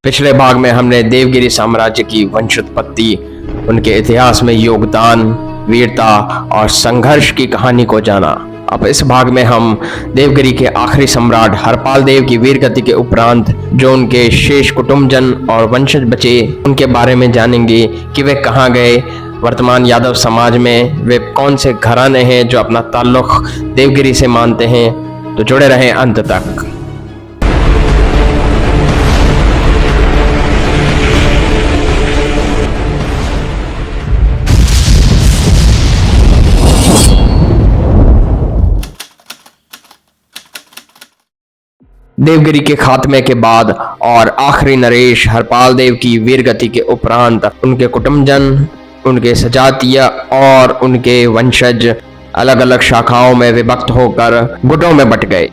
पिछले भाग में हमने देवगिरी साम्राज्य की वंशोत्पत्ति, उनके इतिहास में योगदान, वीरता और संघर्ष की कहानी को जाना। अब इस भाग में हम देवगिरी के आखिरी सम्राट हरपाल देव की वीरगति के उपरांत जो उनके शेष कुटुंबजन और वंशज बचे, उनके बारे में जानेंगे कि वे कहाँ गए। वर्तमान यादव समाज में वे कौन से घराने हैं जो अपना ताल्लुक देवगिरी से मानते हैं। तो जुड़े रहें अंत तक। देवगिरी के खात्मे के बाद और आखिरी नरेश हरपाल देव की वीरगति के उपरांत उनके कुटुंबजन, उनके सजातीय और उनके वंशज अलग अलग शाखाओं में विभक्त होकर गुटों में बट गए।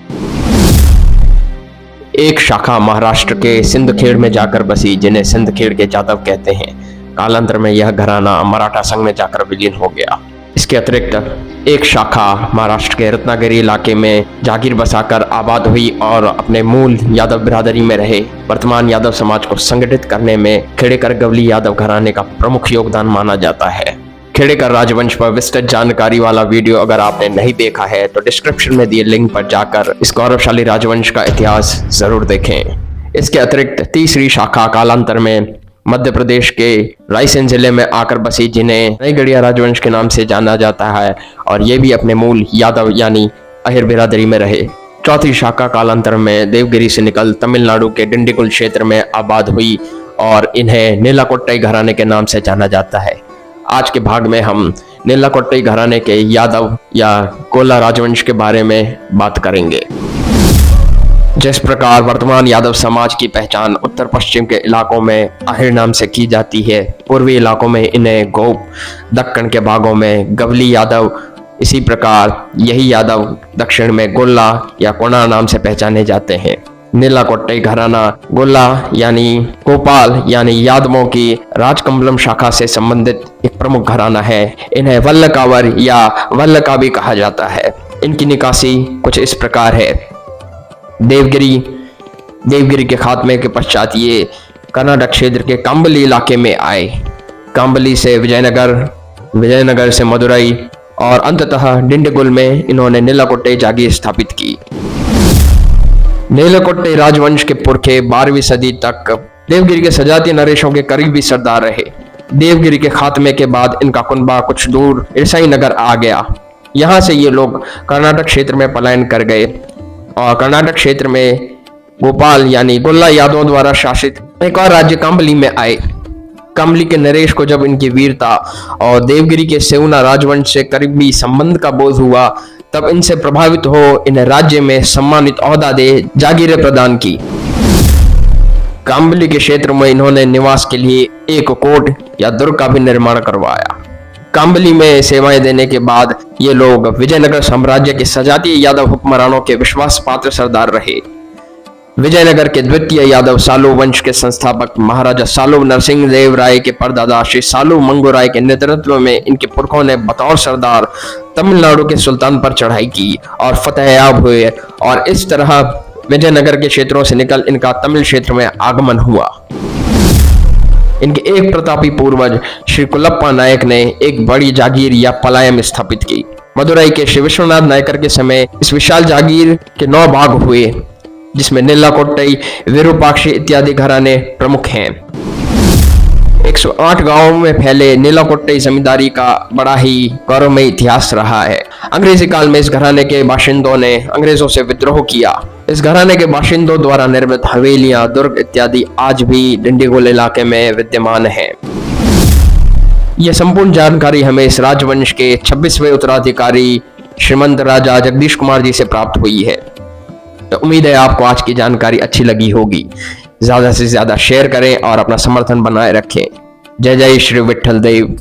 एक शाखा महाराष्ट्र के सिंदखेड़ में जाकर बसी, जिन्हें सिंदखेड़ के जादव कहते हैं। कालांतर में यह घराना मराठा संघ में जाकर विलीन हो गया। इसके अतिरिक्त एक शाखा महाराष्ट्र के रत्नागिरी इलाके में जागीर बसाकर आबाद हुई और अपने मूल यादव बिरादरी में रहे। वर्तमान यादव समाज को संगठित करने में खेड़ेकर गवली यादव घराने का प्रमुख योगदान माना जाता है। खेड़ेकर राजवंश पर विस्तृत जानकारी वाला वीडियो अगर आपने नहीं देखा है तो डिस्क्रिप्शन में दिए लिंक पर जाकर इस गौरवशाली राजवंश का इतिहास जरूर देखें। इसके अतिरिक्त तीसरी शाखा कालांतर में मध्य प्रदेश के रायसेन जिले में आकर बसी, जिन्हें नई गढ़िया राजवंश के नाम से जाना जाता है, और ये भी अपने मूल यादव यानी अहिर बिरादरी में रहे। चौथी शाखा कालांतर में देवगिरी से निकल तमिलनाडु के डिंडीगुल क्षेत्र में आबाद हुई और इन्हें नीलाकोट्टई घराने के नाम से जाना जाता है। आज के भाग में हम नीलाकोट्टई घराने के यादव या गोला राजवंश के बारे में बात करेंगे। जिस प्रकार वर्तमान यादव समाज की पहचान उत्तर पश्चिम के इलाकों में अहिर नाम से की जाती है, पूर्वी इलाकों में इन्हें गोप, दक्कन के भागों में गवली यादव, इसी प्रकार यही यादव दक्षिण में गोल्ला या कोना नाम से पहचाने जाते हैं। नीलाकोट्टई घराना गोल्ला यानी गोपाल यानी यादवों की राजकमलम शाखा से संबंधित एक प्रमुख घराना है। इन्हें वल्लकावर या वल्लका भी कहा जाता है। इनकी निकासी कुछ इस प्रकार है। देवगिरी के खात्मे के पश्चात ये कर्नाटक क्षेत्र के कांबली इलाके में आए। कांबली से विजयनगर से मदुरई और अंततः डिंडीगुल में इन्होंने नीलाकोट्टई जागीर स्थापित की। नीलाकोट्टई राजवंश के पुरखे 12वीं सदी तक देवगिरी के सजातीय नरेशों के करीबी सरदार रहे। देवगिरी के खात्मे के बाद इनका कुनबा कुछ दूर इरसाई नगर आ गया। यहाँ से ये लोग कर्नाटक क्षेत्र में पलायन कर गए और कर्नाटक क्षेत्र में गोपाल यानी गोल्ला यादवों द्वारा शासित एक और राज्य कांबली में आए। कांबली के नरेश को जब इनकी वीरता और देवगिरी के सेवना राजवंश से करीबी संबंध का बोध हुआ, तब इनसे प्रभावित हो इन्हें राज्य में सम्मानित ओहदा दे जागीरें प्रदान की। कांबली के क्षेत्र में इन्होंने निवास के लिए एक कोट या दुर्ग का भी निर्माण करवाया। कांबली में सेवाएं देने के बाद ये लोग विजयनगर साम्राज्य के सजातीय यादव हुक्मरानों के विश्वास पात्र सरदार रहे। विजयनगर के द्वितीय यादव सालू वंश के संस्थापक महाराजा सालू नरसिंह देव राय के परदादा श्री सालू मंगू राय के नेतृत्व में इनके पुरखों ने बतौर सरदार तमिलनाडु के सुल्तान पर चढ़ाई की और फतेहयाब हुए, और इस तरह विजयनगर के क्षेत्रों से निकल इनका तमिल क्षेत्र में आगमन हुआ। इनके एक प्रतापी पूर्वज श्री कुलप्पा नायक ने एक बड़ी जागीर या पलायम स्थापित की। मदुरई के श्री विश्वनाथ नायकर के समय इस विशाल जागीर के 9 भाग हुए, जिसमें नीलाकोट्टई, विरूपाक्षी इत्यादि घराने प्रमुख हैं। 108 गांवों में फैले नीलाकोट्टई जमींदारी का बड़ा ही गौरवमय इतिहास रहा है। अंग्रेजी काल में इस घराने के बाशिंदों ने अंग्रेजों से विद्रोह किया। इस घराने के बाशिंदों द्वारा निर्मित हवेलियां, दुर्ग इत्यादि आज भी डिंडीगुल इलाके में विद्यमान हैं। यह संपूर्ण जानकारी हमें इस राजवंश के 26वें उत्तराधिकारी श्रीमंत राजा जगदीश कुमार जी से प्राप्त हुई है। तो उम्मीद है आपको आज की जानकारी अच्छी लगी होगी। ज्यादा से ज्यादा शेयर करें और अपना समर्थन बनाए रखें। जय जय श्री विठल देव।